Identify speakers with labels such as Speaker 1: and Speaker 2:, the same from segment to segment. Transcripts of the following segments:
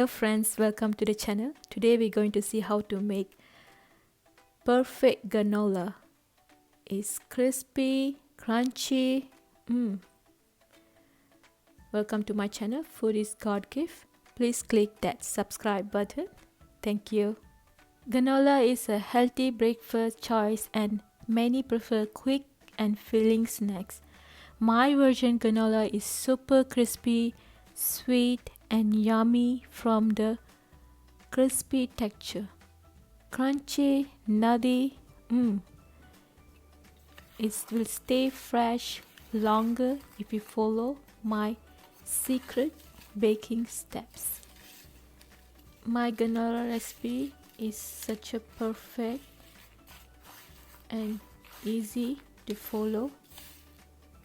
Speaker 1: Hello friends, welcome to the channel. Today we're going to see how to make perfect granola. It's crispy, crunchy. Welcome to my channel, Food is God gift. Please click that subscribe button. Thank you. Granola is a healthy breakfast choice and many prefer quick and filling snacks. My version granola is super crispy, sweet and yummy from the crispy texture. Crunchy, nutty, it will stay fresh longer if you follow my secret baking steps. My granola recipe is such a perfect and easy to follow.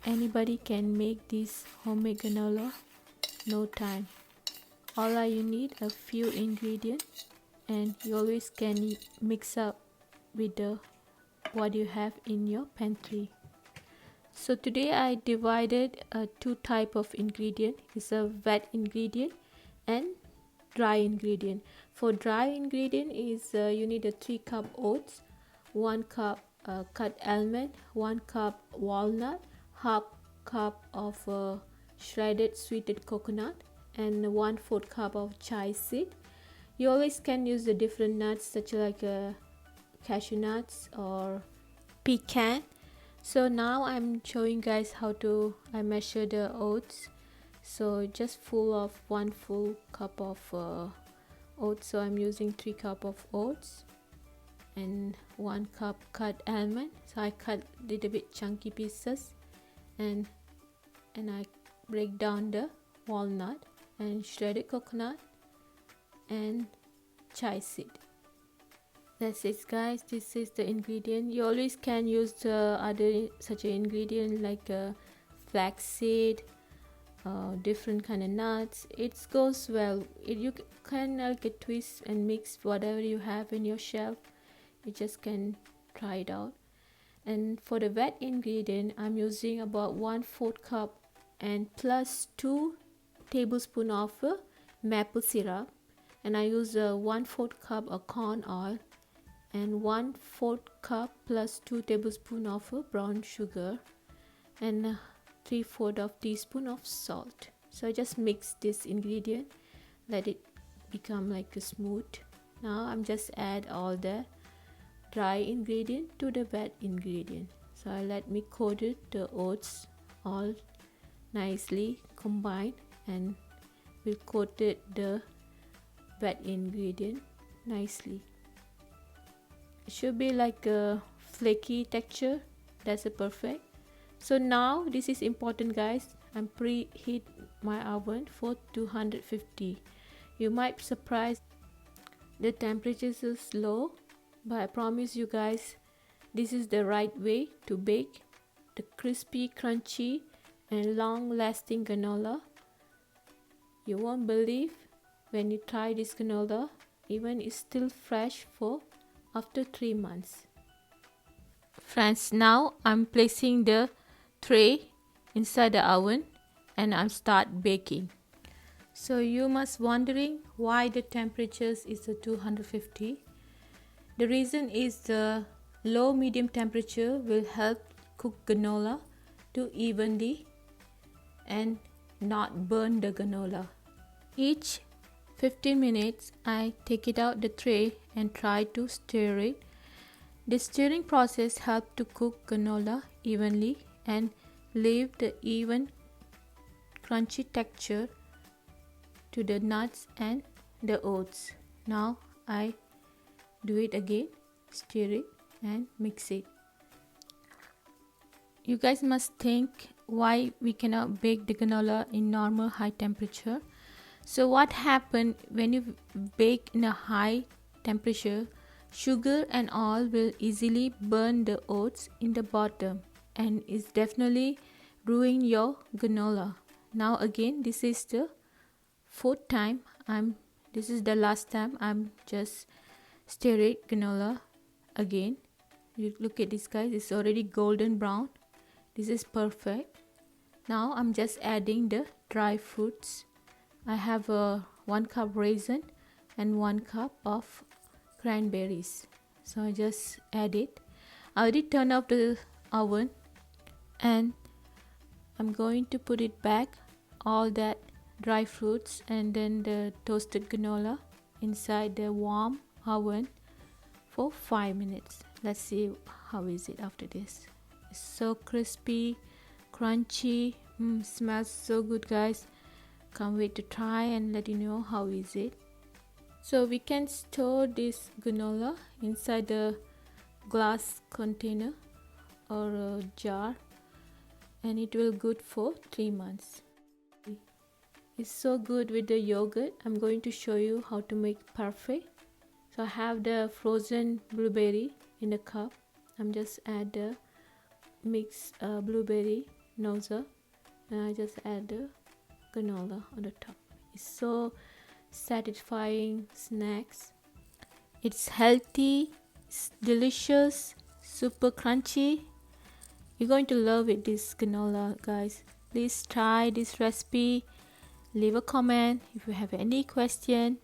Speaker 1: Anybody can make this homemade granola, no time. All you need a few ingredients and you always can mix up with what you have in your pantry. So today I divided two type of ingredient. It's a wet ingredient and dry ingredient. For dry ingredient is you need a 3 cup oats, 1 cup cut almond, 1 cup walnut, half cup of shredded sweetened coconut, and 1/4 cup of chia seed. You always can use the different nuts such like cashew nuts or pecan. So now I'm showing guys how to I measure the oats. So just full of 1 full cup of oats. So I'm using 3 cup of oats and 1 cup cut almond. So I cut little bit chunky pieces and I break down the walnut and shredded coconut and chia seed. That's it guys, this is the ingredient. You always can use the other such an ingredient like flaxseed, different kind of nuts. It goes well. You can like a twist and mix whatever you have in your shelf. You just can try it out. And for the wet ingredient, I'm using about 1/4 cup and plus 2 tablespoons of maple syrup, and I use 1/4 cup of corn oil and 1/4 cup plus 2 tablespoons of brown sugar and 3/4 of teaspoon of salt. So I just mix this ingredient, let it become like a smooth. Now I'm just add all the dry ingredient to the wet ingredient. So I let me coat it the oats all nicely combined and we'll coat it the wet ingredient nicely. It should be like a flaky texture. That's a perfect. So now this is important guys. I'm preheat my oven for 250. You might be surprised the temperature is low, but I promise you guys this is the right way to bake the crispy, crunchy and long lasting granola. You won't believe when you try this granola, even it's still fresh for after 3 months. Friends, now I'm placing the tray inside the oven and I'll start baking. So you must wondering why the temperatures is 250. The reason is the low medium temperature will help cook granola to evenly and not burn the granola. Each 15 minutes I take it out the tray and try to stir it. The stirring process helps to cook granola evenly and leave the even crunchy texture to the nuts and the oats. Now I do it again, stir it and mix it. You guys must think why we cannot bake the granola in normal high temperature. So what happens when you bake in a high temperature, sugar and oil will easily burn the oats in the bottom and it's definitely ruin your granola. Now again, this is the 4th time this is the last time I'm just stir it granola again. You look at this guys, it's already golden brown. This is perfect. Now I'm just adding the dry fruits. I have 1 cup raisin and 1 cup of cranberries. So I just add it. I already turned off the oven, and I'm going to put it back, all that dry fruits and then the toasted granola inside the warm oven for 5 minutes. Let's see how is it after this. It's so crispy, crunchy, smells so good, guys. Can't wait to try and let you know how is it. So we can store this granola inside the glass container or a jar, and it will good for 3 months. It's so good with the yogurt. I'm going to show you how to make parfait. So I have the frozen blueberry in a cup. I'm just add the mixed blueberry nozzle, and I just add the granola on the top. It's so satisfying snacks. It's healthy, it's delicious, super crunchy. You're going to love it, this granola, guys. Please try this recipe. Leave a comment if you have any question,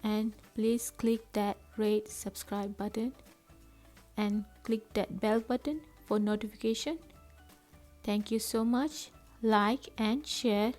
Speaker 1: and please click that rate subscribe button and click that bell button for notification. Thank you so much. Like and share